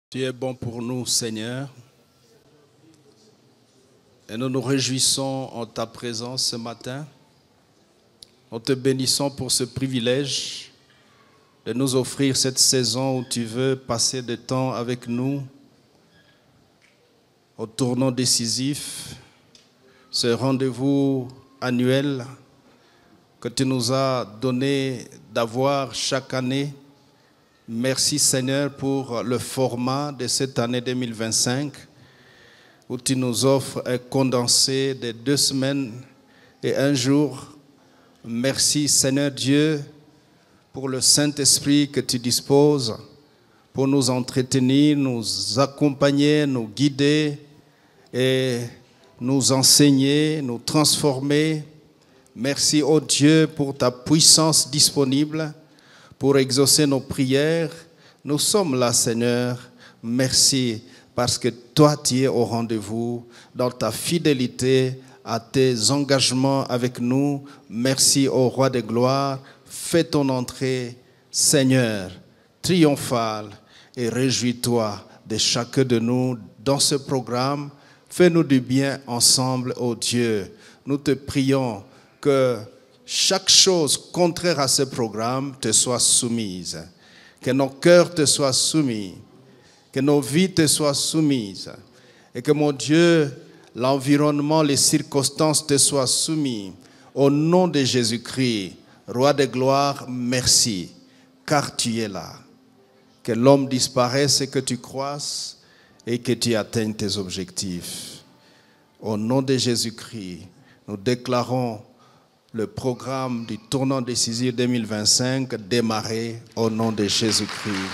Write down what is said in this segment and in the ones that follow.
Tu es bon pour nous, Seigneur, et nous nous réjouissons en ta présence ce matin. Nous te bénissons pour ce privilège de nous offrir cette saison où tu veux passer du temps avec nous au tournant décisif, ce rendez-vous annuel que tu nous as donné d'avoir chaque année. Merci Seigneur pour le format de cette année 2025 où tu nous offres un condensé de 2 semaines et 1 jour. Merci Seigneur Dieu pour le Saint-Esprit que tu disposes pour nous entretenir, nous accompagner, nous guider et nous enseigner, nous transformer. Merci ô Dieu pour ta puissance disponible pour exaucer nos prières. Nous sommes là, Seigneur. Merci parce que toi, tu es au rendez-vous dans ta fidélité à tes engagements avec nous. Merci au Roi de gloire. Fais ton entrée, Seigneur, triomphale et réjouis-toi de chacun de nous dans ce programme. Fais-nous du bien ensemble, ô Dieu. Nous te prions que chaque chose contraire à ce programme te soit soumise, que nos cœurs te soient soumis, que nos vies te soient soumises, et que mon Dieu, l'environnement, les circonstances te soient soumis. Au nom de Jésus-Christ, Roi de gloire, merci, car tu es là. Que l'homme disparaisse et que tu croisses et que tu atteignes tes objectifs. Au nom de Jésus-Christ, nous déclarons le programme du tournant décisif 2025 démarré au nom de Jésus-Christ.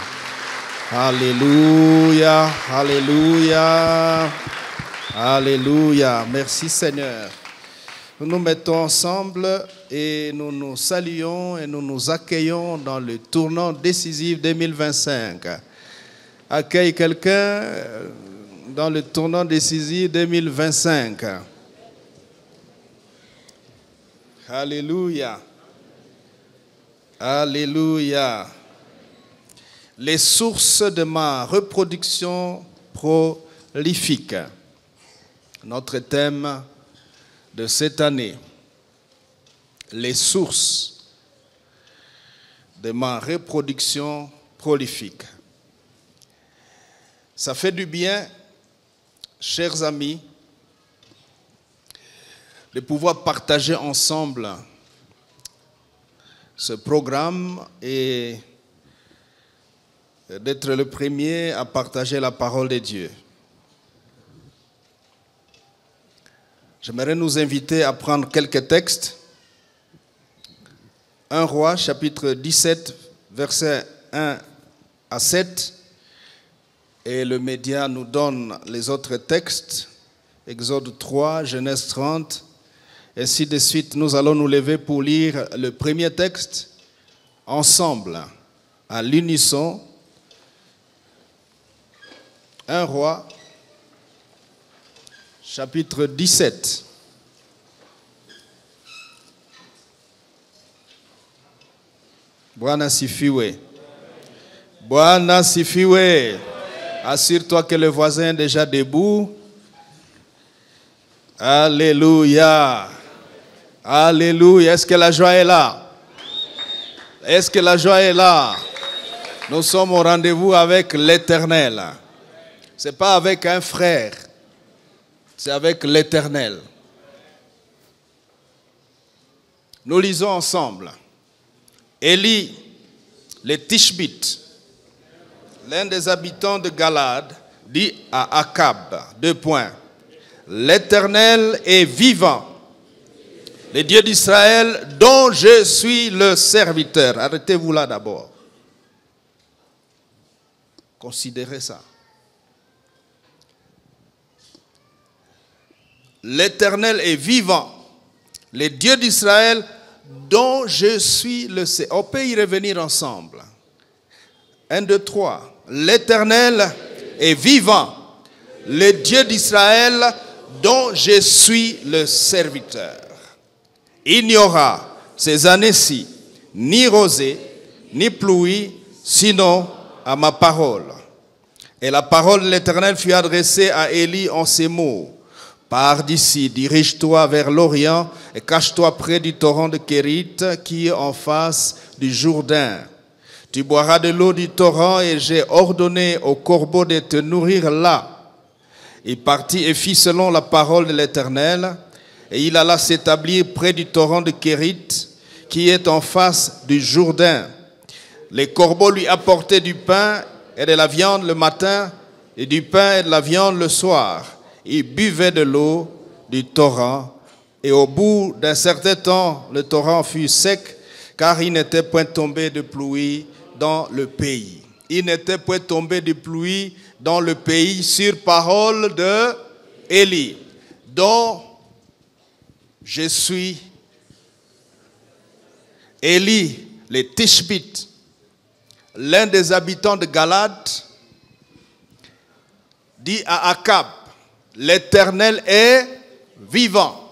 Alléluia, alléluia, alléluia. Merci Seigneur. Nous nous mettons ensemble et nous nous saluons et nous nous accueillons dans le tournant décisif 2025. Accueille quelqu'un dans le tournant décisif 2025. Alléluia. Alléluia. Les sources de ma reproduction prolifique. Notre thème de cette année. Les sources de ma reproduction prolifique. Ça fait du bien, chers amis, de pouvoir partager ensemble ce programme et d'être le premier à partager la parole de Dieu. J'aimerais nous inviter à prendre quelques textes. 1 Roi, chapitre 17, versets 1 à 7. Et le média nous donne les autres textes. Exode 3, Genèse 30. Ainsi de suite, nous allons nous lever pour lire le premier texte ensemble, à l'unisson. 1 Roi, chapitre 17. Bwana sifiwe. Bwana sifiwe. Assure-toi que le voisin est déjà debout. Alléluia. Alléluia. Est-ce que la joie est là? Est-ce que la joie est là? Nous sommes au rendez-vous avec l'Éternel. Ce n'est pas avec un frère. C'est avec l'Éternel. Nous lisons ensemble. Élie, le Tishbite, l'un des habitants de Galade, dit à Akab, 2 points. L'Éternel est vivant, le Dieu d'Israël dont je suis le serviteur. Arrêtez-vous là d'abord. Considérez ça. L'Éternel est vivant, le Dieu d'Israël dont je suis le serviteur. On peut y revenir ensemble. 1, 2, 3. L'Éternel est vivant, le Dieu d'Israël dont je suis le serviteur. Il n'y aura ces années-ci ni rosée, ni pluie, sinon à ma parole. Et la parole de l'Éternel fut adressée à Élie en ces mots. Pars d'ici, dirige-toi vers l'Orient et cache-toi près du torrent de Kérit qui est en face du Jourdain. Tu boiras de l'eau du torrent et j'ai ordonné aux corbeaux de te nourrir là. Il partit et fit selon la parole de l'Éternel et il alla s'établir près du torrent de Kérit qui est en face du Jourdain. Les corbeaux lui apportaient du pain et de la viande le matin et du pain et de la viande le soir. Il buvait de l'eau du torrent et au bout d'un certain temps, le torrent fut sec car il n'était point tombé de pluie dans le pays. Il n'était point tombé de pluie dans le pays sur parole de Élie, dont je suis Élie, les Tishbites, l'un des habitants de Galade, dit à Akab, l'Éternel est vivant,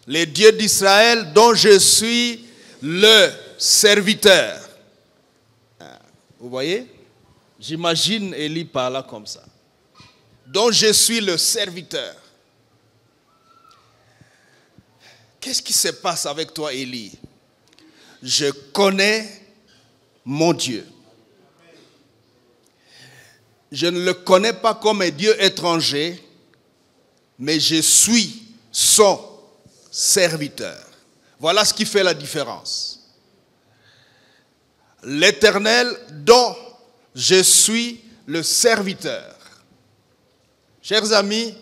les dieux d'Israël dont je suis le serviteur. Vous voyez? J'imagine Élie parlant comme ça. Dont je suis le serviteur. Qu'est-ce qui se passe avec toi, Élie? Je connais mon Dieu. Je ne le connais pas comme un Dieu étranger, mais je suis son serviteur. Voilà ce qui fait la différence. L'Éternel dont je suis le serviteur. Chers amis,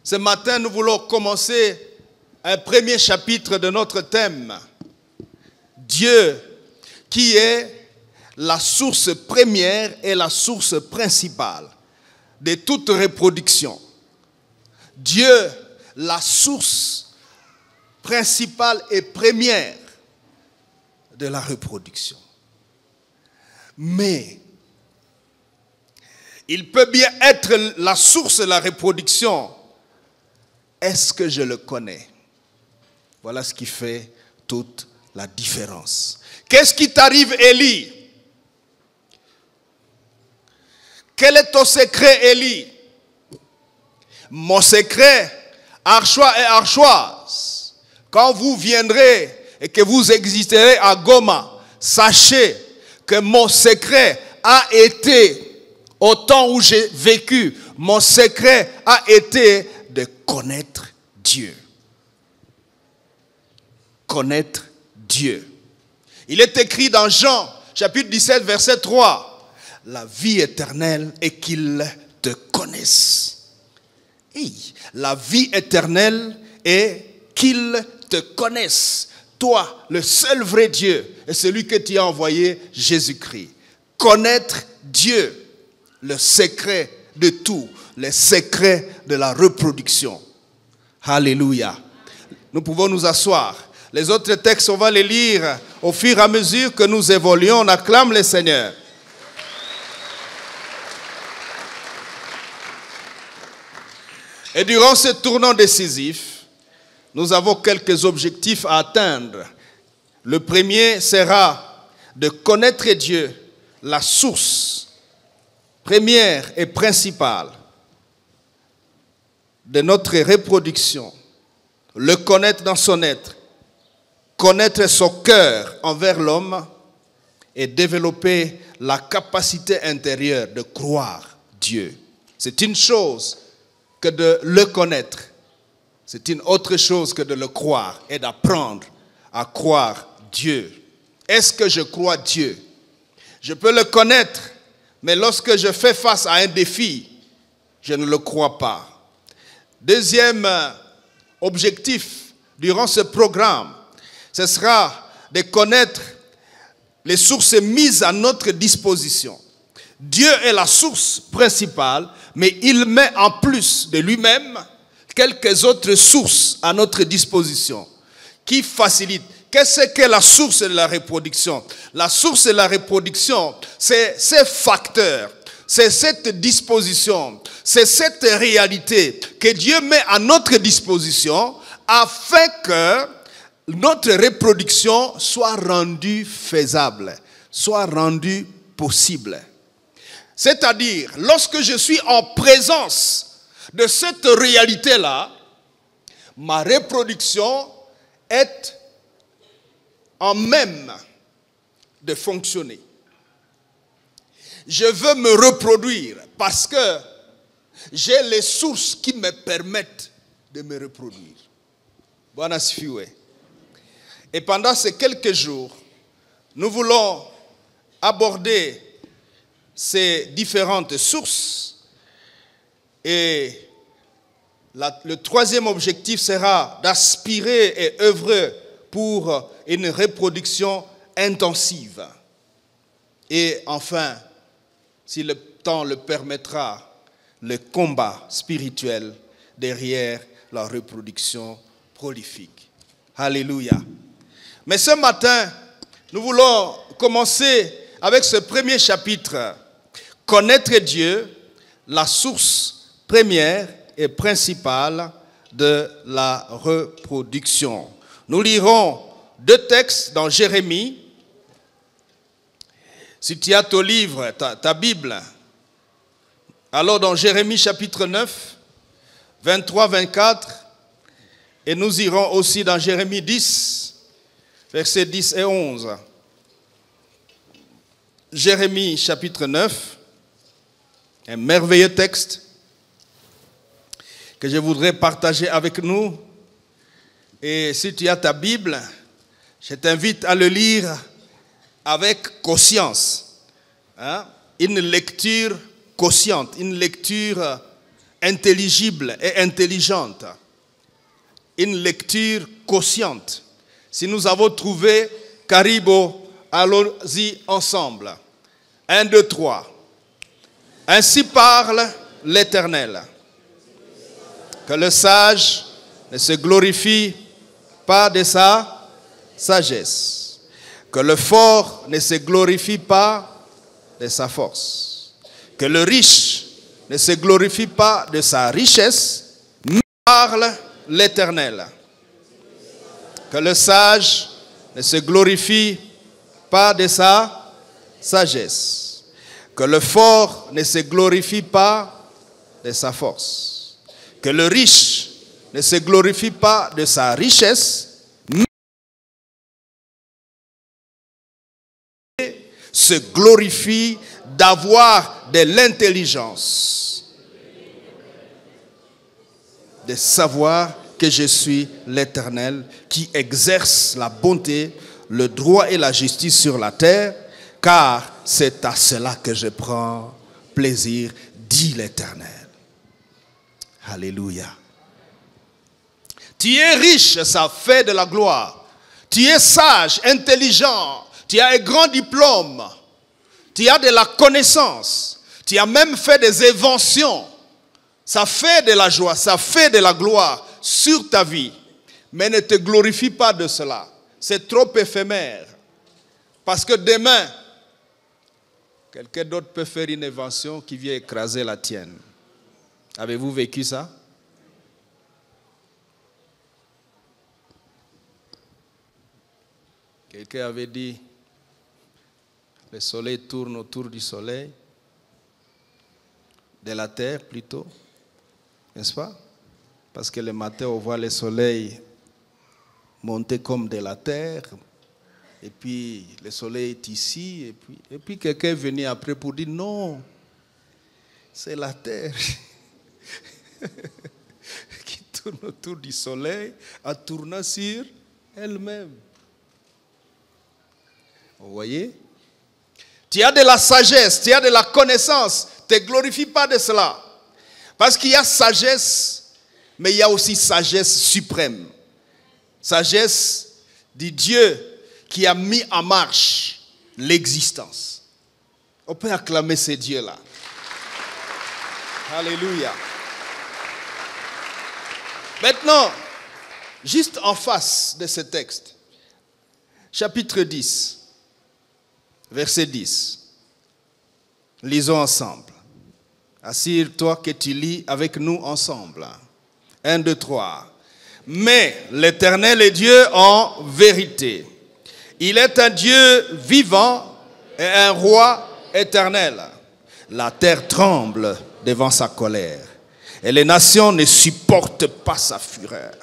ce matin nous voulons commencer un premier chapitre de notre thème. Dieu qui est la source première et la source principale de toute reproduction. Dieu, la source principale et première de la reproduction. Mais il peut bien être la source de la reproduction. Est-ce que je le connais? Voilà ce qui fait toute la différence. Qu'est-ce qui t'arrive, Élie? Quel est ton secret, Élie? Mon secret, Archois et Archoises, quand vous viendrez et que vous existerez à Goma, sachez que mon secret a été, au temps où j'ai vécu, mon secret a été de connaître Dieu. Connaître Dieu. Il est écrit dans Jean, chapitre 17, verset 3. La vie éternelle est qu'ils te connaissent. Et la vie éternelle est qu'ils te connaissent. Toi, le seul vrai Dieu, est celui que tu as envoyé, Jésus-Christ. Connaître Dieu, le secret de tout, le secret de la reproduction. Alléluia. Nous pouvons nous asseoir. Les autres textes, on va les lire au fur et à mesure que nous évoluons. On acclame le Seigneur. Et durant ce tournant décisif, nous avons quelques objectifs à atteindre. Le premier sera de connaître Dieu, la source première et principale de notre reproduction. Le connaître dans son être, connaître son cœur envers l'homme et développer la capacité intérieure de croire Dieu. C'est une chose que de le connaître. C'est une autre chose que de le croire et d'apprendre à croire Dieu. Est-ce que je crois Dieu? Je peux le connaître, mais lorsque je fais face à un défi, je ne le crois pas. Deuxième objectif durant ce programme, ce sera de connaître les sources mises à notre disposition. Dieu est la source principale, mais il met en plus de lui-même quelques autres sources à notre disposition qui facilitent. Qu'est-ce que la source de la reproduction? La source de la reproduction, c'est ces facteurs, c'est cette disposition, c'est cette réalité que Dieu met à notre disposition afin que notre reproduction soit rendue faisable, soit rendue possible. C'est-à-dire, lorsque je suis en présence de cette réalité-là, ma reproduction est en même de fonctionner. Je veux me reproduire parce que j'ai les sources qui me permettent de me reproduire. Bwana sifiwe. Et pendant ces quelques jours, nous voulons aborder ces différentes sources. Et le troisième objectif sera d'aspirer et œuvrer pour une reproduction intensive. Et enfin, si le temps le permettra, le combat spirituel derrière la reproduction prolifique. Alléluia. Mais ce matin, nous voulons commencer avec ce premier chapitre. Connaître Dieu, la source première et principale de la reproduction. Nous lirons deux textes dans Jérémie. Si tu as ton livre, ta Bible, alors dans Jérémie chapitre 9, 23-24, et nous irons aussi dans Jérémie 10, versets 10 et 11. Jérémie chapitre 9, un merveilleux texte que je voudrais partager avec nous. Et si tu as ta Bible, je t'invite à le lire avec conscience. Une lecture consciente, une lecture intelligible et intelligente. Une lecture consciente. Si nous avons trouvé Karibo, allons-y ensemble. 1, 2, 3. Ainsi parle l'Éternel. Que le sage ne se glorifie pas de sa sagesse. Que le fort ne se glorifie pas de sa force. Que le riche ne se glorifie pas de sa richesse, mais parle l'Éternel. Que le sage ne se glorifie pas de sa sagesse. Que le fort ne se glorifie pas de sa force. Que le riche ne se glorifie pas de sa richesse, mais se glorifie d'avoir de l'intelligence, de savoir que je suis l'Éternel qui exerce la bonté, le droit et la justice sur la terre, car c'est à cela que je prends plaisir, dit l'Éternel. Alléluia. Tu es riche, ça fait de la gloire. Tu es sage, intelligent, tu as un grand diplôme, tu as de la connaissance, tu as même fait des inventions. Ça fait de la joie, ça fait de la gloire sur ta vie. Mais ne te glorifie pas de cela. C'est trop éphémère. Parce que demain, quelqu'un d'autre peut faire une invention qui vient écraser la tienne. Avez-vous vécu ça? Quelqu'un avait dit, le soleil tourne autour du soleil, de la terre plutôt, n'est-ce pas? Parce que le matin, on voit le soleil monter comme de la terre, et puis le soleil est ici, et puis quelqu'un est venu après pour dire, non, c'est la terre qui tourne autour du soleil en tournant sur elle-même. Vous voyez? Tu as de la sagesse, tu as de la connaissance. Ne te glorifie pas de cela. Parce qu'il y a sagesse, mais il y a aussi sagesse suprême. Sagesse du Dieu qui a mis en marche l'existence. On peut acclamer ce Dieu-là. Alléluia. Maintenant, juste en face de ce texte, chapitre 10, verset 10. Lisons ensemble. Assure-toi que tu lis avec nous ensemble. 1, 2, 3. Mais l'Éternel est Dieu en vérité. Il est un Dieu vivant et un roi éternel. La terre tremble devant sa colère. Et les nations ne supportent pas sa fureur.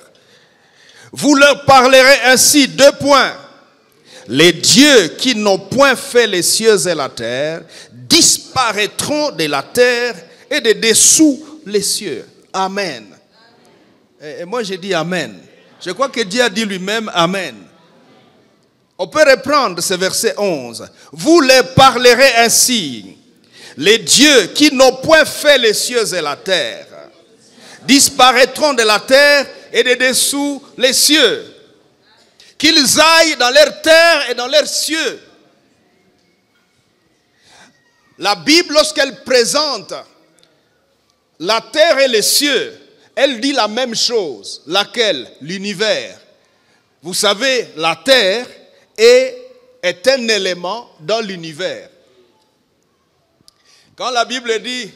Vous leur parlerez ainsi, 2 points. Les dieux qui n'ont point fait les cieux et la terre disparaîtront de la terre et de dessous les cieux. Amen. Et moi j'ai dit Amen. Je crois que Dieu a dit lui-même Amen. On peut reprendre ce verset 11. Vous leur parlerez ainsi. Les dieux qui n'ont point fait les cieux et la terre disparaîtront de la terre et de dessous les cieux. Qu'ils aillent dans leur terre et dans leurs cieux. La Bible, lorsqu'elle présente la terre et les cieux, elle dit la même chose. Laquelle? L'univers. Vous savez, la terre est un élément dans l'univers. Quand la Bible dit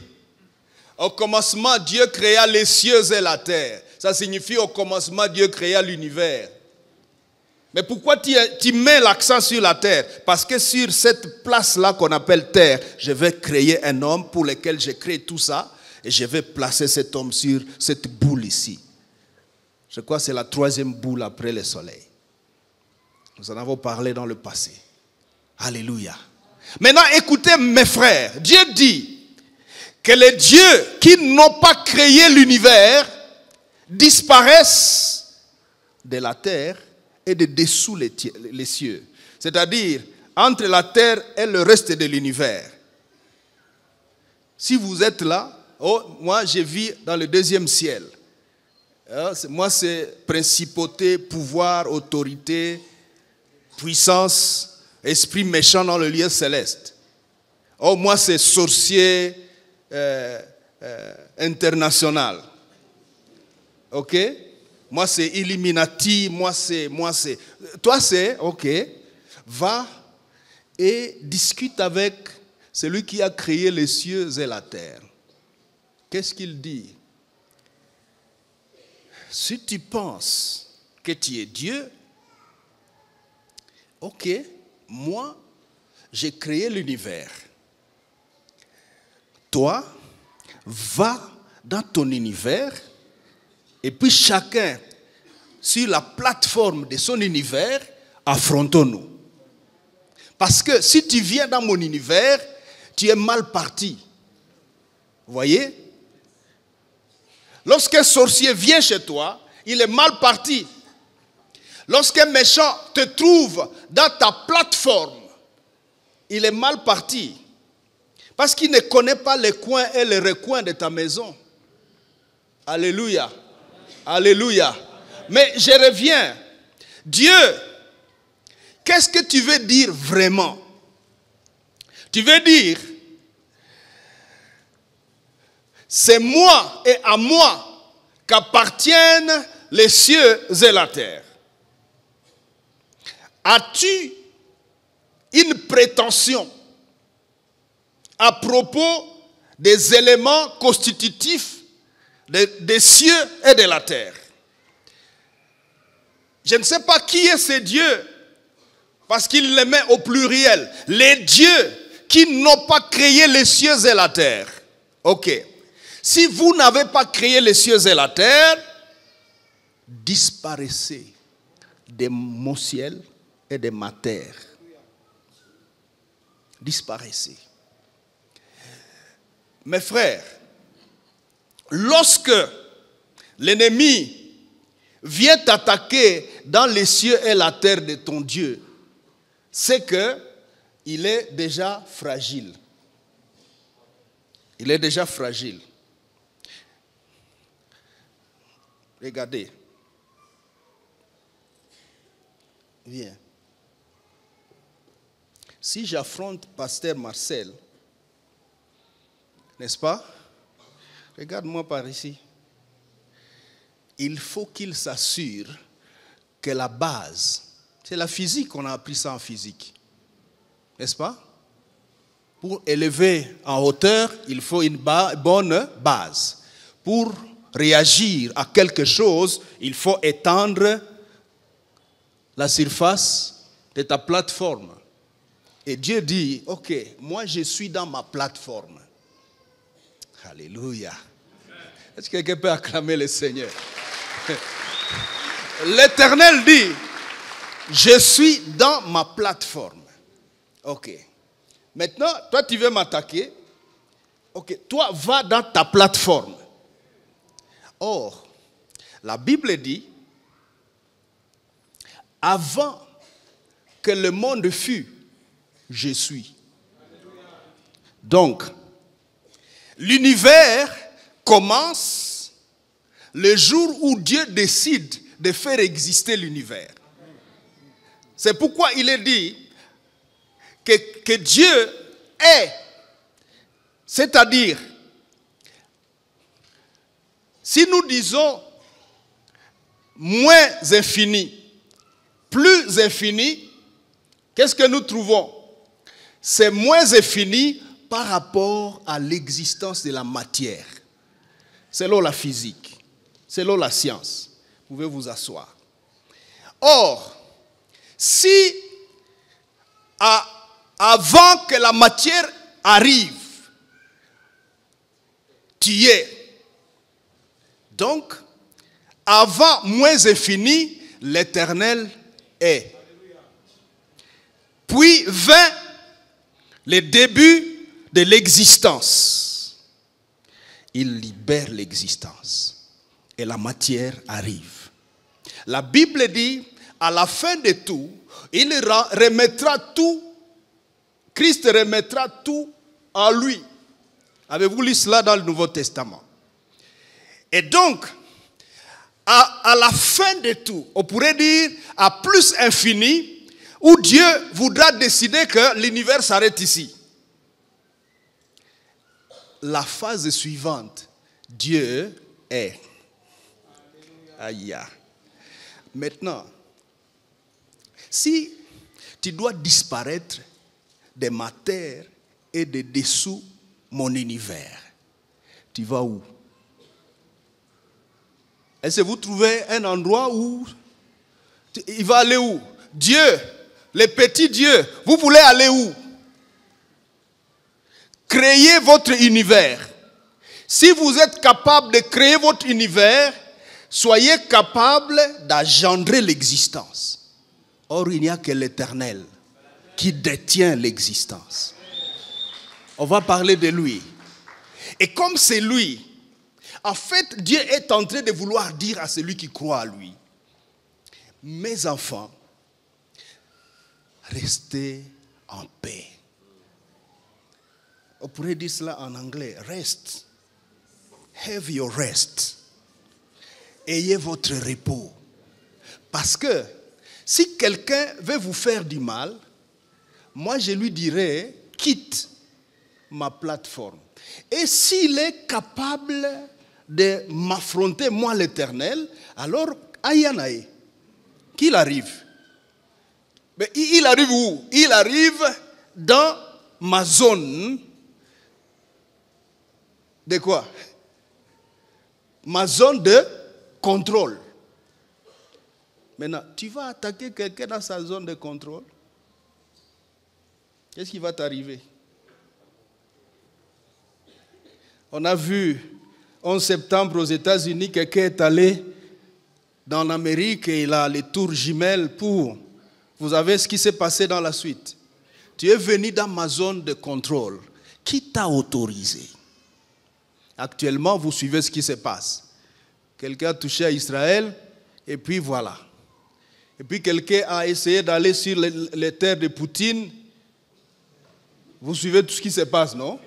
au commencement Dieu créa les cieux et la terre, ça signifie au commencement Dieu créa l'univers. Mais pourquoi tu mets l'accent sur la terre? Parce que sur cette place-là qu'on appelle terre, je vais créer un homme pour lequel j'ai créé tout ça et je vais placer cet homme sur cette boule ici. Je crois que c'est la 3e boule après le soleil. Nous en avons parlé dans le passé. Alléluia. Maintenant, écoutez mes frères. Dieu dit que les dieux qui n'ont pas créé l'univers disparaissent de la terre et de dessous les cieux. C'est-à-dire, entre la terre et le reste de l'univers. Si vous êtes là, moi je vis dans le 2e ciel. Moi c'est principauté, pouvoir, autorité, puissance, esprit méchant dans le lieu céleste. Moi c'est sorcier international. Ok? Moi c'est Illuminati, moi c'est. Toi c'est, ok, va et discute avec celui qui a créé les cieux et la terre. Qu'est-ce qu'il dit? Si tu penses que tu es Dieu, ok, moi j'ai créé l'univers. Toi, va dans ton univers. Et puis chacun, sur la plateforme de son univers, affrontons-nous. Parce que si tu viens dans mon univers, tu es mal parti. Vous voyez? Lorsqu'un sorcier vient chez toi, il est mal parti. Lorsqu'un méchant te trouve dans ta plateforme, il est mal parti. Parce qu'il ne connaît pas les coins et les recoins de ta maison. Alléluia. Alléluia. Mais je reviens. Dieu, qu'est-ce que tu veux dire vraiment? Tu veux dire, c'est moi et à moi qu'appartiennent les cieux et la terre. As-tu une prétention à propos des éléments constitutifs des cieux et de la terre? Je ne sais pas qui est ce Dieu, parce qu'il les met au pluriel. Les dieux qui n'ont pas créé les cieux et la terre. Ok. Si vous n'avez pas créé les cieux et la terre, disparaissez de mon ciel et de ma terre. Disparaissez. Mes frères, lorsque l'ennemi vient t'attaquer dans les cieux et la terre de ton Dieu, c'est qu'il est déjà fragile. Il est déjà fragile. Regardez. Viens. Si j'affronte Pasteur Marcel, n'est-ce pas? Regarde-moi par ici. Il faut qu'il s'assure que la base, c'est la physique, on a appris ça en physique. N'est-ce pas? Pour élever en hauteur, il faut une bonne base. Pour réagir à quelque chose, il faut étendre la surface de ta plateforme. Et Dieu dit, ok, moi je suis dans ma plateforme. Alléluia. Est-ce que quelqu'un peut acclamer le Seigneur? L'Éternel dit, je suis dans ma plateforme. Ok. Maintenant, toi tu veux m'attaquer. Ok, toi va dans ta plateforme. Or, la Bible dit, avant que le monde fût, je suis. Donc, l'univers commence le jour où Dieu décide de faire exister l'univers. C'est pourquoi il est dit que Dieu est, c'est-à-dire, si nous disons moins infini, plus infini, qu'est-ce que nous trouvons? C'est moins infini par rapport à l'existence de la matière. Selon la physique, selon la science. Vous pouvez vous asseoir. Or, si avant que la matière arrive, tu y es. Donc, avant moins infini, l'Éternel est. Puis vint le début de l'existence. Il libère l'existence. Et la matière arrive. La Bible dit, à la fin de tout, il remettra tout, Christ remettra tout à lui. Avez-vous lu cela dans le Nouveau Testament? Et donc, à la fin de tout, on pourrait dire à plus infini, où Dieu voudra décider que l'univers s'arrête ici. La phase suivante, Dieu est. Aïe. Maintenant, si tu dois disparaître de ma terre et de dessous mon univers, tu vas où? Est-ce que vous trouvez un endroit où il va aller où? Dieu, le petit Dieu, vous voulez aller où? Créez votre univers. Si vous êtes capable de créer votre univers, soyez capable d'engendrer l'existence. Or, il n'y a que l'Éternel qui détient l'existence. On va parler de lui. Et comme c'est lui, en fait, Dieu est en train de vouloir dire à celui qui croit à lui, mes enfants, restez en paix. On pourrait dire cela en anglais, rest. Have your rest. Ayez votre repos. Parce que si quelqu'un veut vous faire du mal, moi je lui dirais, quitte ma plateforme. Et s'il est capable de m'affronter, moi l'Éternel, alors Ayanaï, qu'il arrive. Mais il arrive où? Il arrive dans ma zone. De quoi? Ma zone de contrôle. Maintenant, tu vas attaquer quelqu'un dans sa zone de contrôle. Qu'est-ce qui va t'arriver? On a vu 11 septembre aux États-Unis, quelqu'un est allé dans l'Amérique et il a les tours jumelles pour... Vous savez ce qui s'est passé dans la suite. Tu es venu dans ma zone de contrôle. Qui t'a autorisé? Actuellement, vous suivez ce qui se passe. Quelqu'un a touché à Israël et puis voilà. Et puis quelqu'un a essayé d'aller sur les terres de Poutine. Vous suivez tout ce qui se passe, non?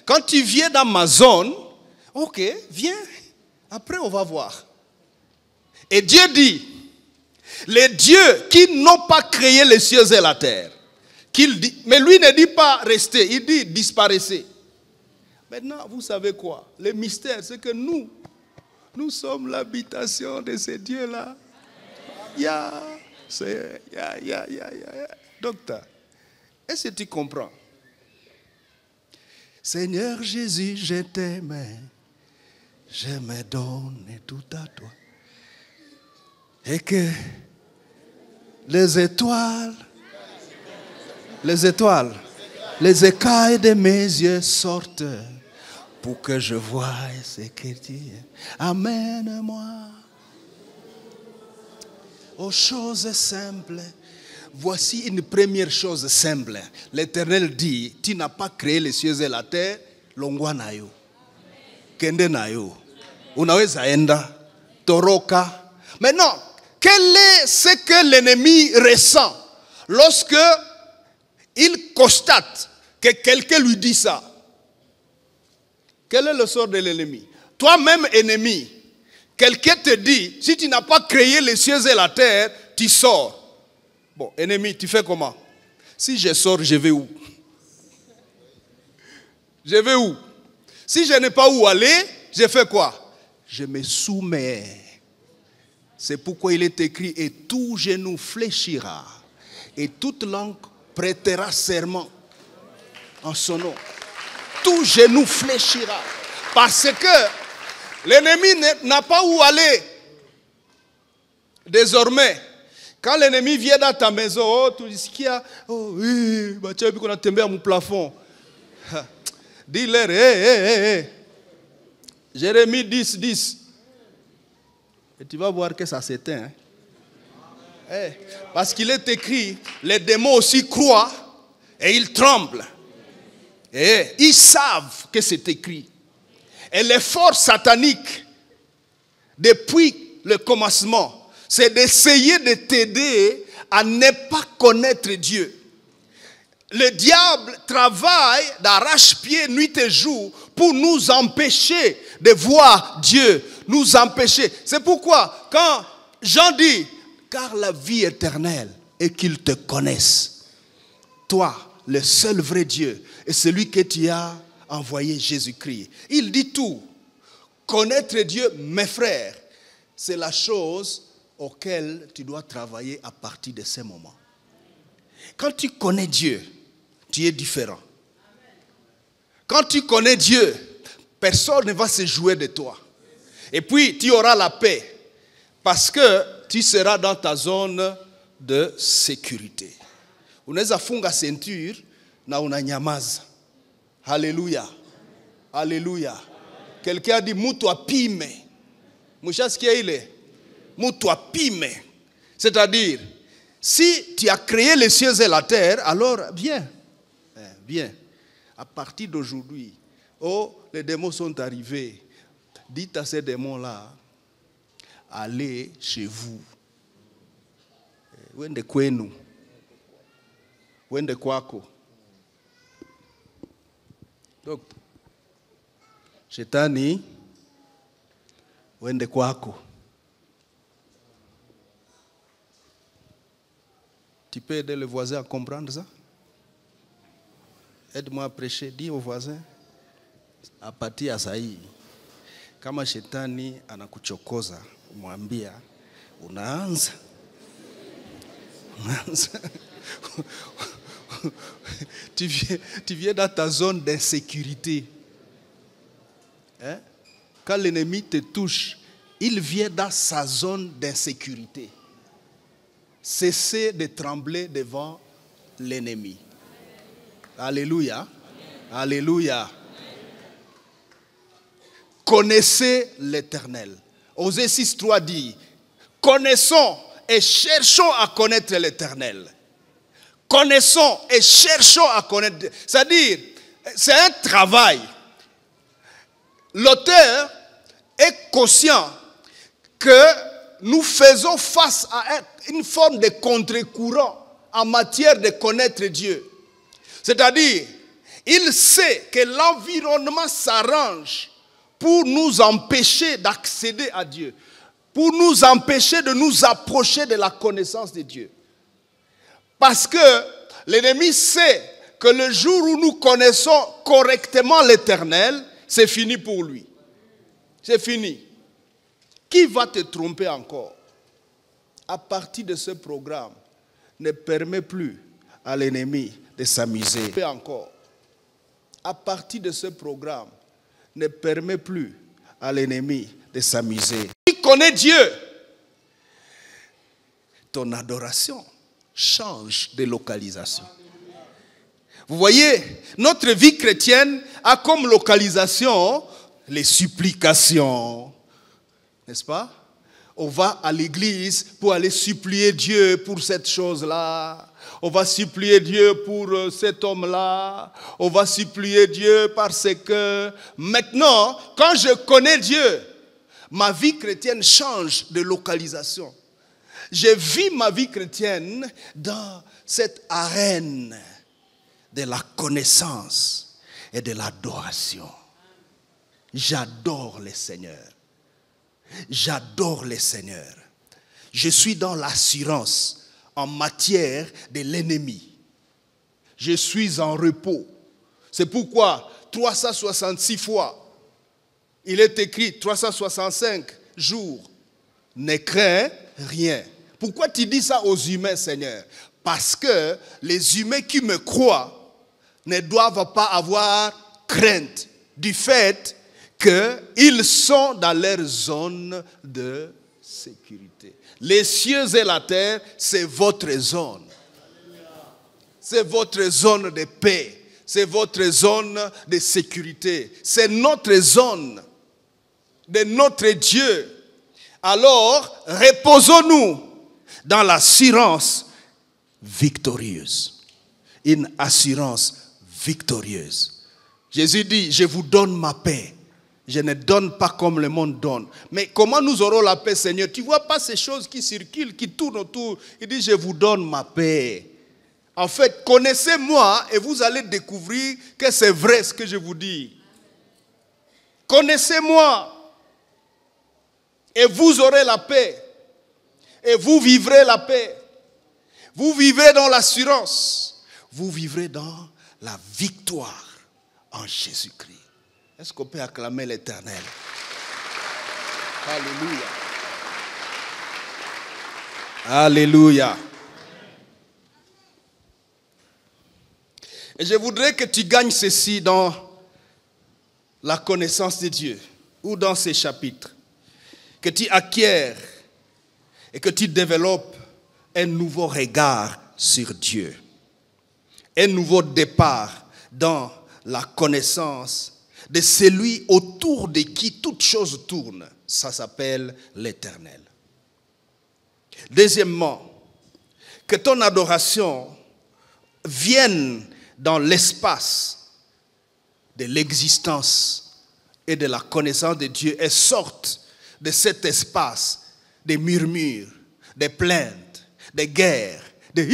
Quand tu viens dans ma zone, ok, viens. Après, on va voir. Et Dieu dit, les dieux qui n'ont pas créé les cieux et la terre, mais lui ne dit pas rester, il dit disparaissez. Maintenant, vous savez quoi? Le mystère, c'est que nous sommes l'habitation de ces dieux-là. Docteur, est-ce que tu comprends? Seigneur Jésus, je t'aime, je me donne tout à toi. Et que les étoiles, les écailles de mes yeux sortent pour que je voie ce que tu es. Amène-moi aux choses simples. Voici une première chose simple. L'Éternel dit, tu n'as pas créé les cieux et la terre, longwa nayo. Kende nayo. Unaweza enda, toroka. Maintenant, quel est ce que l'ennemi ressent lorsque il constate que quelqu'un lui dit ça? Quel est le sort de l'ennemi? Toi-même, ennemi, quelqu'un te dit, si tu n'as pas créé les cieux et la terre, tu sors. Bon, ennemi, tu fais comment? Si je sors, je vais où? Je vais où? Si je n'ai pas où aller, je fais quoi? Je me soumets. C'est pourquoi il est écrit, et tout genou fléchira, et toute langue prêtera serment en son nom. Tout genou fléchira. Parce que l'ennemi n'a pas où aller. Désormais, quand l'ennemi vient dans ta maison, oh, tu dis qu'il y a, oh oui, bah, tu as vu qu'on a tombé à mon plafond. Dis-leur, hé. Jérémie 10, 10. Et tu vas voir que ça s'éteint. Hein? Parce qu'il est écrit, les démons aussi croient et ils tremblent. Et ils savent que c'est écrit. Et les forces sataniques, depuis le commencement, c'est d'essayer de t'aider à ne pas connaître Dieu. Le diable travaille d'arrache-pied nuit et jour pour nous empêcher de voir Dieu, nous empêcher. C'est pourquoi quand Jean dit, car la vie éternelle est qu'ils te connaissent, toi, le seul vrai Dieu, et celui que tu as envoyé, Jésus-Christ. Il dit tout. Connaître Dieu, mes frères, c'est la chose auquel tu dois travailler à partir de ce moment. Quand tu connais Dieu, tu es différent. Quand tu connais Dieu, personne ne va se jouer de toi. Et puis, tu auras la paix parce que tu seras dans ta zone de sécurité. Unaweza funga ceinture na unanyamaza. Alléluia. Alléluia. Quelqu'un a dit, mutu apime. Mushasikia ile? Mutu apime. C'est-à-dire, si tu as créé les cieux et la terre, alors viens. Viens. À partir d'aujourd'hui, oh, les démons sont arrivés. Dites à ces démons-là, allez chez vous. Wende kwenu. Wende kwako. Donc, Shetani, wende kwako. Tu peux aider le voisin à comprendre ça? Aide-moi à prêcher, dis au voisin, à partir ya sahi, kama shetani anakuchokoza, mwambia, unaanza. Tu viens dans ta zone d'insécurité. Hein? Quand l'ennemi te touche, il vient dans sa zone d'insécurité. Cessez de trembler devant l'ennemi. Alléluia. Alléluia. Connaissez l'Éternel. Osée 6.3 dit, connaissons et cherchons à connaître l'Éternel. Connaissons et cherchons à connaître. C'est-à-dire, c'est un travail. L'auteur est conscient que nous faisons face à une forme de contre-courant en matière de connaître Dieu. C'est-à-dire, il sait que l'environnement s'arrange pour nous empêcher d'accéder à Dieu, pour nous empêcher de nous approcher de la connaissance de Dieu. Parce que l'ennemi sait que le jour où nous connaissons correctement l'Éternel, c'est fini pour lui. C'est fini. Qui va te tromper encore? À partir de ce programme, ne permet plus à l'ennemi de s'amuser. Encore. À partir de ce programme, ne permet plus à l'ennemi de s'amuser. Tu connais Dieu. Ton adoration change de localisation. Vous voyez, notre vie chrétienne a comme localisation les supplications. N'est-ce pas? On va à l'église pour aller supplier Dieu pour cette chose-là. On va supplier Dieu pour cet homme-là. On va supplier Dieu parce que maintenant, quand je connais Dieu, ma vie chrétienne change de localisation. Je vis ma vie chrétienne dans cette arène de la connaissance et de l'adoration. J'adore le Seigneur. J'adore le Seigneur. Je suis dans l'assurance en matière de l'ennemi. Je suis en repos. C'est pourquoi 366 fois, il est écrit 365 jours, ne crains rien. Pourquoi tu dis ça aux humains, Seigneur? Parce que les humains qui me croient ne doivent pas avoir crainte du fait qu'ils sont dans leur zone de sécurité. Les cieux et la terre, c'est votre zone. C'est votre zone de paix. C'est votre zone de sécurité. C'est notre zone de notre Dieu. Alors, reposons-nous dans l'assurance victorieuse. Une assurance victorieuse. Jésus dit, je vous donne ma paix. Je ne donne pas comme le monde donne. Mais comment nous aurons la paix, Seigneur? Tu ne vois pas ces choses qui circulent, qui tournent autour. Il dit, je vous donne ma paix. En fait, connaissez-moi et vous allez découvrir que c'est vrai ce que je vous dis. Connaissez-moi et vous aurez la paix. Et vous vivrez la paix. Vous vivrez dans l'assurance. Vous vivrez dans la victoire en Jésus-Christ. Est-ce qu'on peut acclamer l'Éternel? Alléluia. Alléluia. Et je voudrais que tu gagnes ceci dans la connaissance de Dieu ou dans ces chapitres. Que tu acquières et que tu développes un nouveau regard sur Dieu. Un nouveau départ dans la connaissance de celui autour de qui toute chose tourne. Ça s'appelle l'Éternel. Deuxièmement, que ton adoration vienne dans l'espace de l'existence et de la connaissance de Dieu et sorte de cet espace des murmures, des plaintes, des guerres, des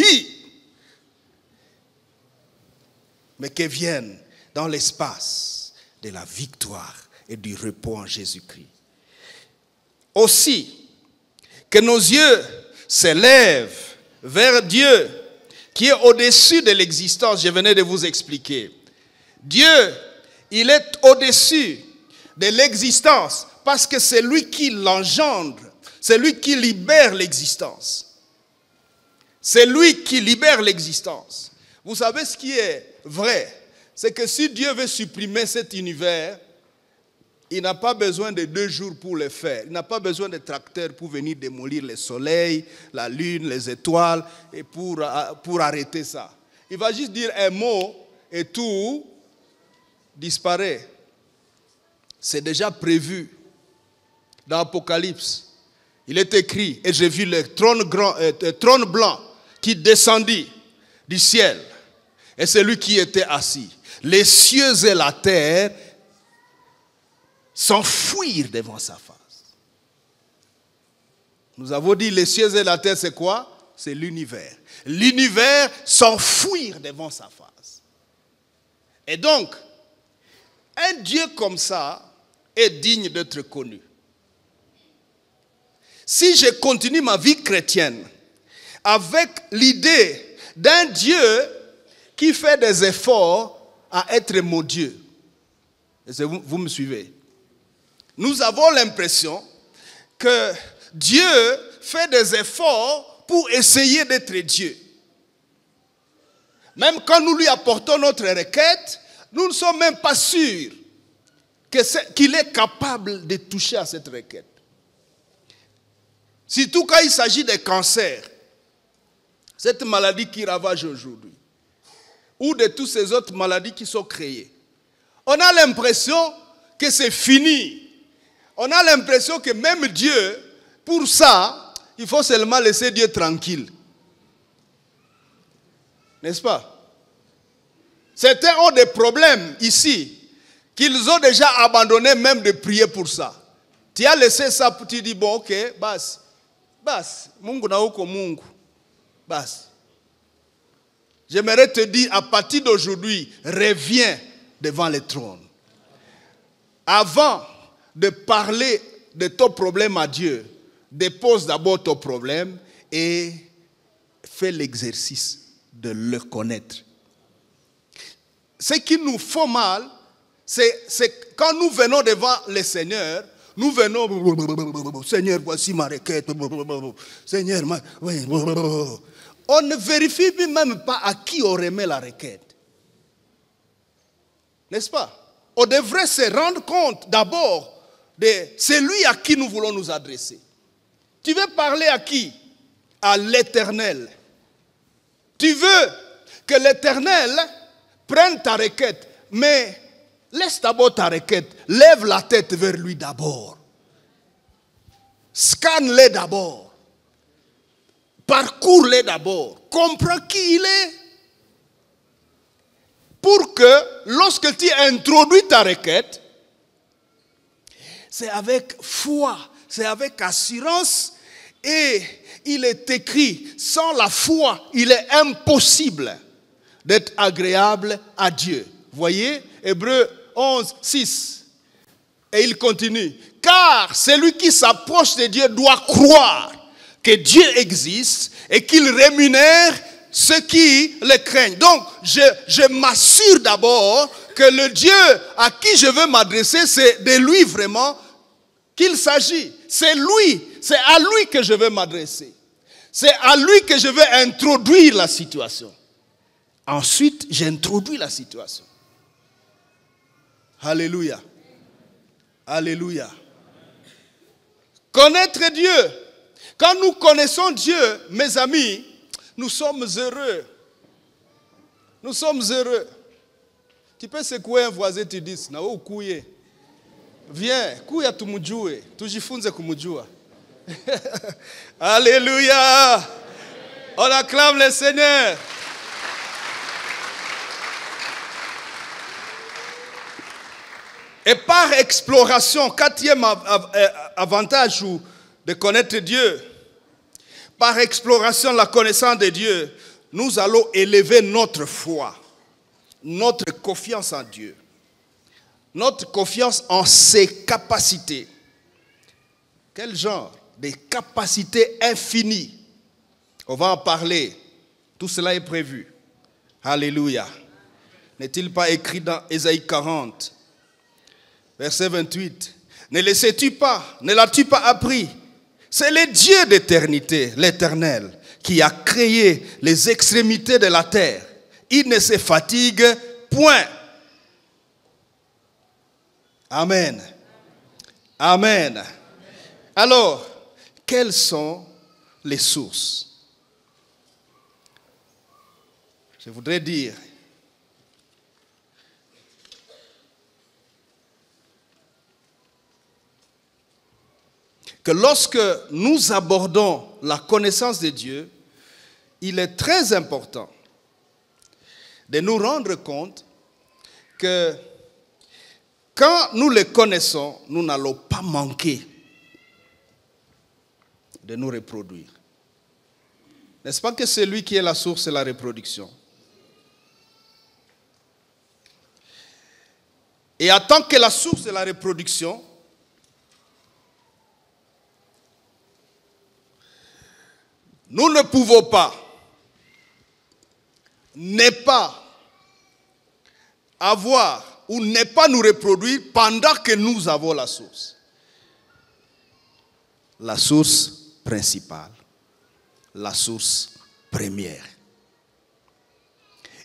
mais que vienne dans l'espace de la victoire et du repos en Jésus-Christ. Aussi, que nos yeux s'élèvent vers Dieu qui est au-dessus de l'existence. Je venais de vous expliquer. Dieu, il est au-dessus de l'existence parce que c'est lui qui l'engendre. C'est lui qui libère l'existence. C'est lui qui libère l'existence. Vous savez ce qui est vrai? C'est que si Dieu veut supprimer cet univers, il n'a pas besoin de 2 jours pour le faire. Il n'a pas besoin de tracteurs pour venir démolir le soleil, la lune, les étoiles, et pour arrêter ça. Il va juste dire un mot et tout disparaît. C'est déjà prévu dans l'Apocalypse. Il est écrit, et j'ai vu le trône blanc qui descendit du ciel. Et c'est lui qui était assis. Les cieux et la terre s'enfuirent devant sa face. Nous avons dit les cieux et la terre, c'est quoi? C'est l'univers. L'univers s'enfuir devant sa face. Et donc, un Dieu comme ça est digne d'être connu. Si je continue ma vie chrétienne avec l'idée d'un Dieu qui fait des efforts à être mon Dieu, vous me suivez? Nous avons l'impression que Dieu fait des efforts pour essayer d'être Dieu. Même quand nous lui apportons notre requête, nous ne sommes même pas sûrs qu'il est capable de toucher à cette requête. Surtout quand il s'agit des cancers, cette maladie qui ravage aujourd'hui. ou de toutes ces autres maladies qui sont créées. On a l'impression que c'est fini. On a l'impression que même Dieu, pour ça, il faut seulement laisser Dieu tranquille. N'est-ce pas? Certains ont des problèmes ici, qu'ils ont déjà abandonné même de prier pour ça. Tu as laissé ça, tu dis, bon, ok, bas, Mungu na uko Mungu, bas. J'aimerais te dire, à partir d'aujourd'hui, reviens devant le trône. Avant de parler de ton problème à Dieu, dépose d'abord ton problème et fais l'exercice de le connaître. Ce qui nous fait mal, c'est quand nous venons devant le Seigneur, nous venons, Seigneur, voici ma requête, Seigneur, on ne vérifie même pas à qui on remet la requête. N'est-ce pas? On devrait se rendre compte d'abord de celui à qui nous voulons nous adresser. Tu veux parler à qui? À l'Éternel. Tu veux que l'Éternel prenne ta requête, mais laisse d'abord ta requête. Lève la tête vers lui d'abord. Scanne-les d'abord. Parcours-les d'abord. Comprends qui il est. Pour que lorsque tu introduis ta requête, c'est avec foi, c'est avec assurance. Et il est écrit, sans la foi, il est impossible d'être agréable à Dieu. Voyez, Hébreux 11, 6. Et il continue. Car celui qui s'approche de Dieu doit croire que Dieu existe et qu'il rémunère ceux qui le craignent. Donc, je m'assure d'abord que le Dieu à qui je veux m'adresser, c'est de lui vraiment qu'il s'agit. C'est lui, c'est à lui que je veux m'adresser. C'est à lui que je veux introduire la situation. Ensuite, j'introduis la situation. Alléluia. Alléluia. Connaître Dieu. Quand nous connaissons Dieu, mes amis, nous sommes heureux. Nous sommes heureux. Tu peux secouer un voisin, tu dis, na wewe ukuye. Viens, kuya tumujue, tujifunze kumujua. Alléluia. On acclame le Seigneur. Et par exploration, quatrième avantage de connaître Dieu, par exploration, la connaissance de Dieu, nous allons élever notre foi, notre confiance en Dieu, notre confiance en ses capacités. Quel genre? Des capacités infinies. On va en parler. Tout cela est prévu. Alléluia. N'est-il pas écrit dans Ésaïe 40, verset 28? Ne le sais-tu pas? Ne l'as-tu pas appris? C'est le Dieu d'éternité, l'Éternel, qui a créé les extrémités de la terre. Il ne se fatigue point. Amen. Amen. Alors, quelles sont les sources? Je voudrais dire que lorsque nous abordons la connaissance de Dieu, il est très important de nous rendre compte que quand nous le connaissons, nous n'allons pas manquer de nous reproduire. N'est-ce pas que c'est lui qui est la source de la reproduction? Et en tant que la source de la reproduction, nous ne pouvons pas ne pas avoir ou ne pas nous reproduire pendant que nous avons la source. La source principale, la source première.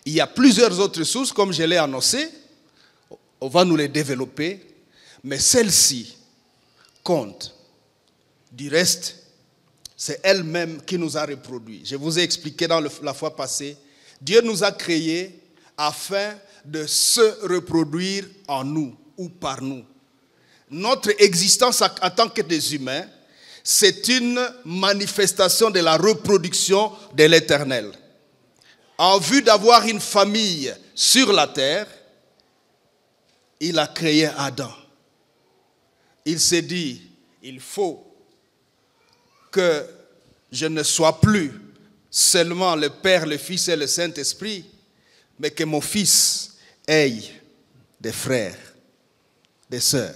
Il y a plusieurs autres sources, comme je l'ai annoncé, on va nous les développer, mais celle-ci compte. Du reste, c'est elle-même qui nous a reproduits. Je vous ai expliqué dans la fois passée, Dieu nous a créés afin de se reproduire en nous ou par nous. Notre existence en tant que des humains, c'est une manifestation de la reproduction de l'Éternel. En vue d'avoir une famille sur la terre, il a créé Adam. Il s'est dit, il faut que je ne sois plus seulement le Père, le Fils et le Saint-Esprit, mais que mon fils ait des frères, des sœurs.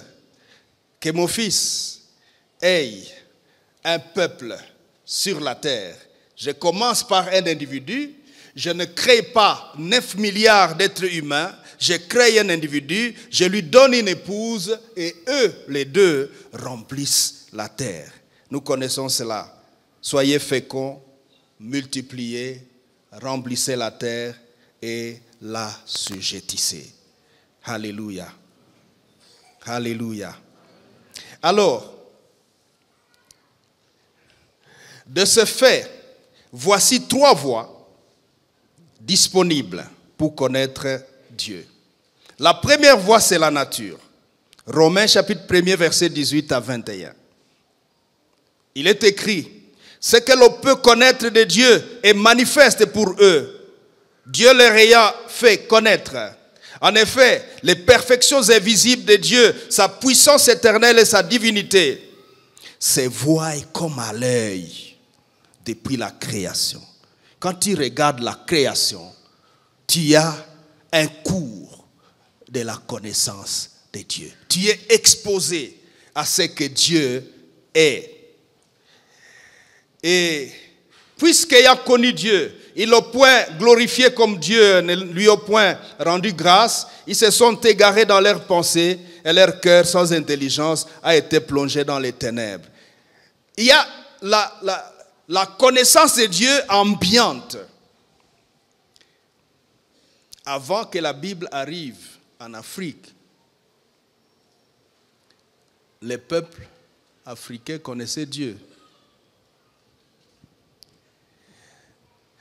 Que mon fils ait un peuple sur la terre. Je commence par un individu, je ne crée pas 9 milliards d'êtres humains, je crée un individu, je lui donne une épouse et eux, les deux, remplissent la terre. Nous connaissons cela. Soyez féconds, multipliez, remplissez la terre et la sujettissez. Alléluia. Alléluia. Alors, de ce fait, voici 3 voies disponibles pour connaître Dieu. La première voie, c'est la nature. Romains chapitre 1er, verset 18 à 21. Il est écrit, ce que l'on peut connaître de Dieu est manifeste pour eux, Dieu leur ayant fait connaître. En effet, les perfections invisibles de Dieu, sa puissance éternelle et sa divinité, se voient comme à l'œil depuis la création. Quand tu regardes la création, tu as un cours de la connaissance de Dieu. Tu es exposé à ce que Dieu est. Et puisqu'ayant connu Dieu, ils l'ont point glorifié comme Dieu, ne lui ont point rendu grâce, ils se sont égarés dans leurs pensées et leur cœur sans intelligence a été plongé dans les ténèbres. Il y a la connaissance de Dieu ambiante. Avant que la Bible arrive en Afrique, les peuples africains connaissaient Dieu.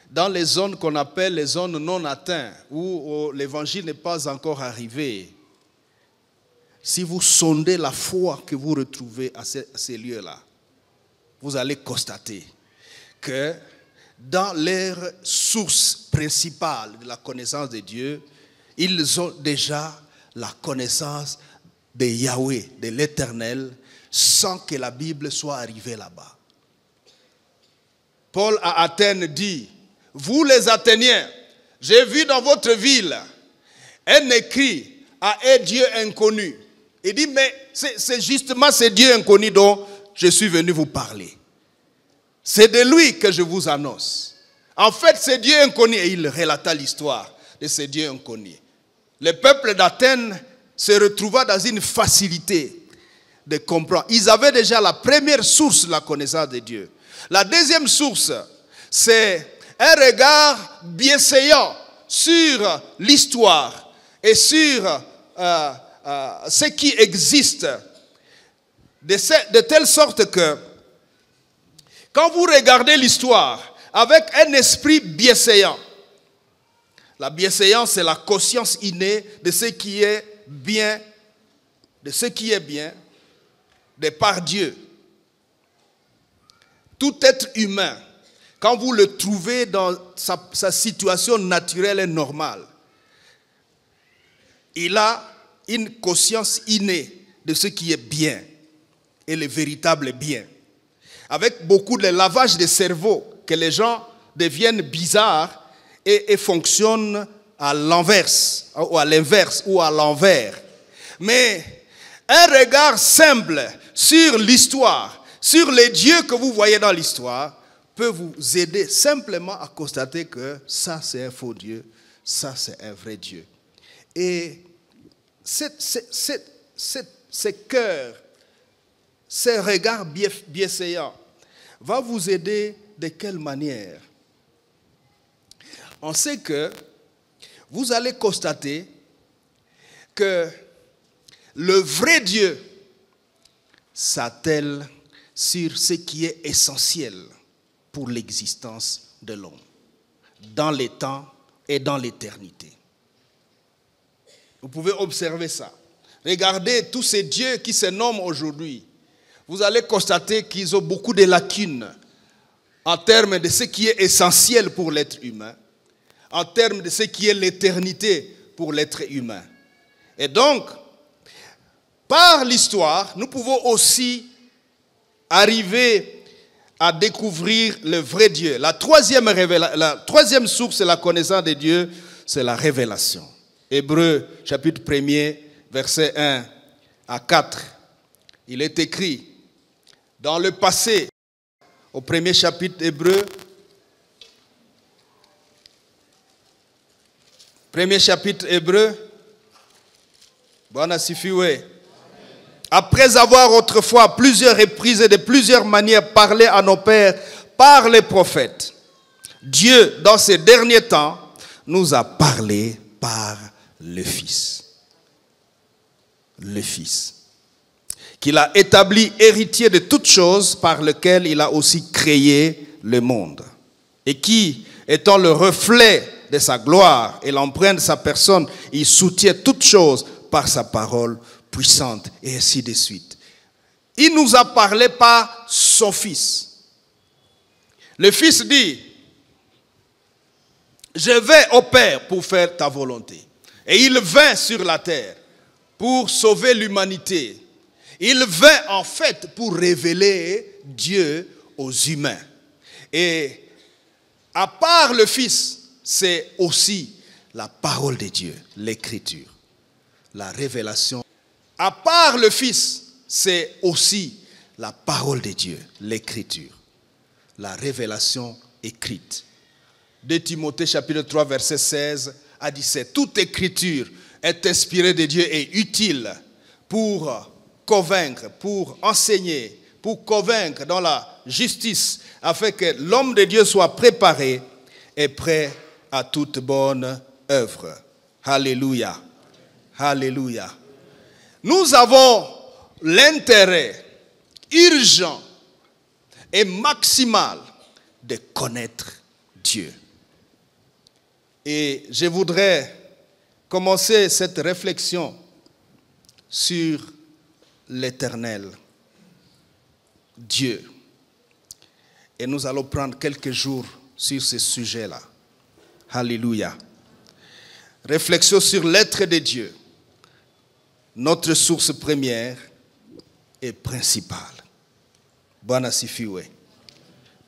Dans les zones qu'on appelle les zones non atteintes, où l'évangile n'est pas encore arrivé, si vous sondez la foi que vous retrouvez à ces lieux-là, vous allez constater que dans leur source principale de la connaissance de Dieu, ils ont déjà la connaissance de Yahweh, de l'Éternel, sans que la Bible soit arrivée là-bas. Paul à Athènes dit, vous les Athéniens, j'ai vu dans votre ville un écrit à un Dieu inconnu. Il dit, mais c'est justement ce Dieu inconnu dont je suis venu vous parler. C'est de lui que je vous annonce. En fait, c'est Dieu inconnu. Et il relata l'histoire de ce Dieu inconnu. Le peuple d'Athènes se retrouva dans une facilité de comprendre. Ils avaient déjà la première source de la connaissance de Dieu. La deuxième source, c'est un regard bienséant sur l'histoire et sur ce qui existe. De telle sorte que quand vous regardez l'histoire avec un esprit bienséant, la bienséance, c'est la conscience innée de ce qui est bien, de par Dieu. Tout être humain, quand vous le trouvez dans sa situation naturelle et normale, il a une conscience innée de ce qui est bien et le véritable bien. Avec beaucoup de lavage de cerveau, que les gens deviennent bizarres et fonctionnent à l'inverse ou à l'envers. Mais un regard simple sur l'histoire, sur les dieux que vous voyez dans l'histoire, peut vous aider simplement à constater que ça c'est un faux Dieu, ça c'est un vrai Dieu. Et ce cœur, ce regard bienséant va vous aider de quelle manière? On sait que vous allez constater que le vrai Dieu s'attelle sur ce qui est essentiel pour l'existence de l'homme, dans les temps et dans l'éternité. Vous pouvez observer ça. Regardez tous ces dieux qui se nomment aujourd'hui. Vous allez constater qu'ils ont beaucoup de lacunes en termes de ce qui est essentiel pour l'être humain, en termes de ce qui est l'éternité pour l'être humain. Et donc, par l'histoire, nous pouvons aussi arriver à découvrir le vrai Dieu. La troisième source de la connaissance de Dieu, c'est la révélation. Hébreux, chapitre 1er, versets 1 à 4. Il est écrit, dans le passé, au premier chapitre Hébreux, premier chapitre Hébreu, Bwana sifiwe. Après avoir autrefois plusieurs reprises et de plusieurs manières parlé à nos pères par les prophètes, Dieu, dans ces derniers temps, nous a parlé par le Fils. Le Fils. Qu'il a établi héritier de toutes choses, par lequel il a aussi créé le monde. Et qui, étant le reflet de sa gloire et l'empreinte de sa personne, il soutient toutes choses par sa parole puissante, et ainsi de suite. Il nous a parlé par son Fils. Le Fils dit, je vais au Père pour faire ta volonté. Et il vint sur la terre pour sauver l'humanité. Il vint en fait pour révéler Dieu aux humains. Et à part le Fils, c'est aussi la parole de Dieu, l'écriture, la révélation. À part le Fils, c'est aussi la parole de Dieu, l'écriture, la révélation écrite. 2 Timothée chapitre 3 verset 16 à 17. Toute écriture est inspirée de Dieu et utile pour convaincre, pour enseigner, pour convaincre dans la justice, afin que l'homme de Dieu soit préparé et prêt à toute bonne œuvre. Alléluia. Alléluia. Nous avons l'intérêt urgent et maximal de connaître Dieu. Et je voudrais commencer cette réflexion sur l'Éternel, Dieu. Et nous allons prendre quelques jours sur ce sujet-là. Alléluia. Réflexion sur l'être de Dieu, notre source première et principale. Bwana sifiwe.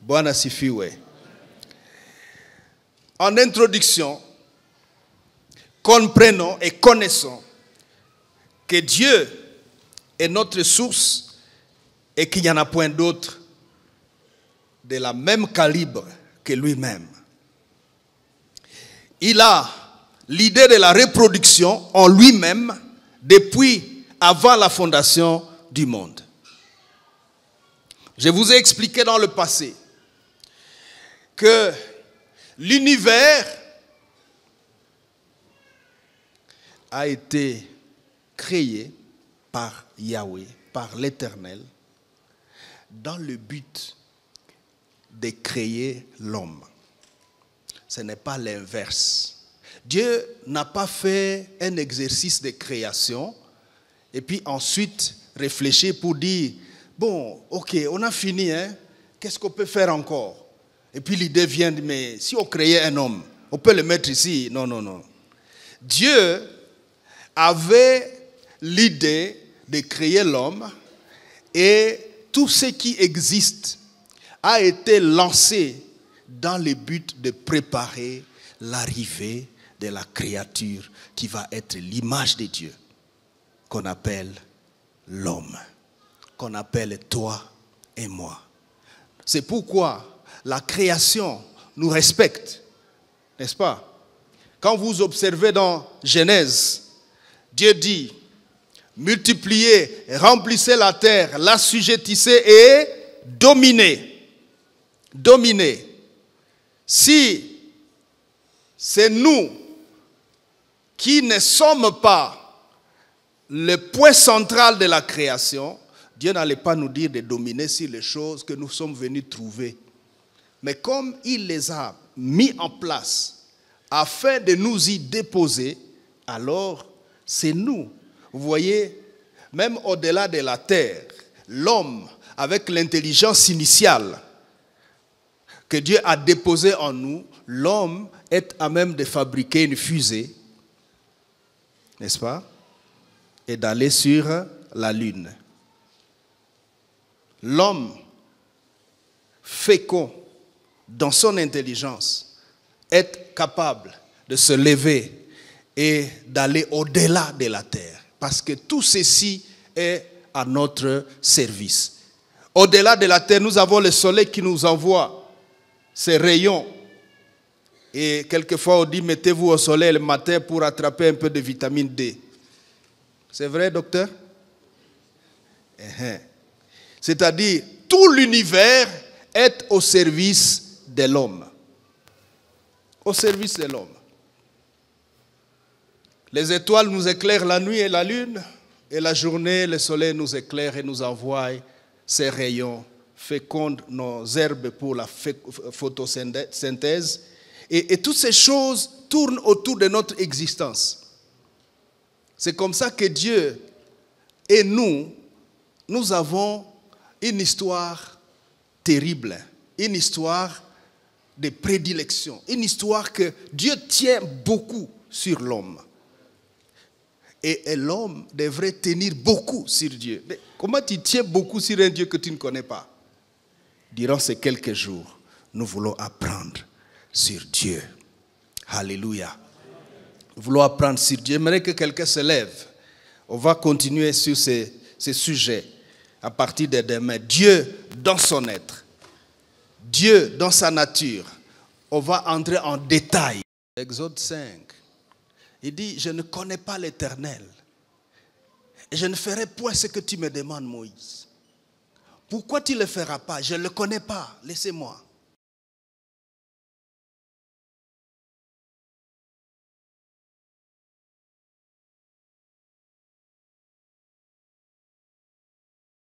Bwana sifiwe. En introduction, comprenons et connaissons que Dieu est notre source et qu'il n'y en a point d'autre de la même calibre que lui-même. Il a l'idée de la reproduction en lui-même depuis avant la fondation du monde. Je vous ai expliqué dans le passé que l'univers a été créé par Yahweh, par l'Éternel, dans le but de créer l'homme. Ce n'est pas l'inverse. Dieu n'a pas fait un exercice de création et puis ensuite réfléchir pour dire, bon, ok, on a fini, hein? Qu'est-ce qu'on peut faire encore? Et puis l'idée vient, mais si on créait un homme, on peut le mettre ici. Non, non, non. Dieu avait l'idée de créer l'homme et tout ce qui existe a été lancé dans le but de préparer l'arrivée de la créature qui va être l'image de Dieu, qu'on appelle l'homme, qu'on appelle toi et moi. C'est pourquoi la création nous respecte, n'est-ce pas? Quand vous observez dans Genèse, Dieu dit, multipliez, remplissez la terre, l'assujettissez et dominez. Dominez. Si c'est nous qui ne sommes pas le point central de la création, Dieu n'allait pas nous dire de dominer sur les choses que nous sommes venus trouver. Mais comme il les a mis en place afin de nous y déposer, alors c'est nous. Vous voyez, même au-delà de la terre, l'homme, avec l'intelligence initiale que Dieu a déposée en nous, l'homme est à même de fabriquer une fusée, n'est-ce pas, et d'aller sur la lune. L'homme fécond dans son intelligence est capable de se lever et d'aller au-delà de la terre. Parce que tout ceci est à notre service. Au-delà de la terre, nous avons le soleil qui nous envoie ses rayons. Et quelquefois, on dit, mettez-vous au soleil le matin pour attraper un peu de vitamine D. C'est vrai, docteur? C'est-à-dire, tout l'univers est au service de l'homme. Au service de l'homme. Les étoiles nous éclairent la nuit et la lune, et la journée, le soleil nous éclaire et nous envoie ses rayons, féconde nos herbes pour la photosynthèse. Et toutes ces choses tournent autour de notre existence. C'est comme ça que Dieu et nous avons une histoire terrible, une histoire de prédilection, une histoire que Dieu tient beaucoup sur l'homme. Et l'homme devrait tenir beaucoup sur Dieu. Mais comment tu tiens beaucoup sur un Dieu que tu ne connais pas? Durant ces quelques jours, nous voulons apprendre sur Dieu. Alléluia. Nous voulons apprendre sur Dieu. J'aimerais que quelqu'un se lève. On va continuer sur ces sujets à partir de demain. Dieu dans son être. Dieu dans sa nature. On va entrer en détail. Exode 5. Il dit, je ne connais pas l'Éternel. Et je ne ferai point ce que tu me demandes, Moïse. Pourquoi tu ne le feras pas? Je ne le connais pas. Laissez-moi.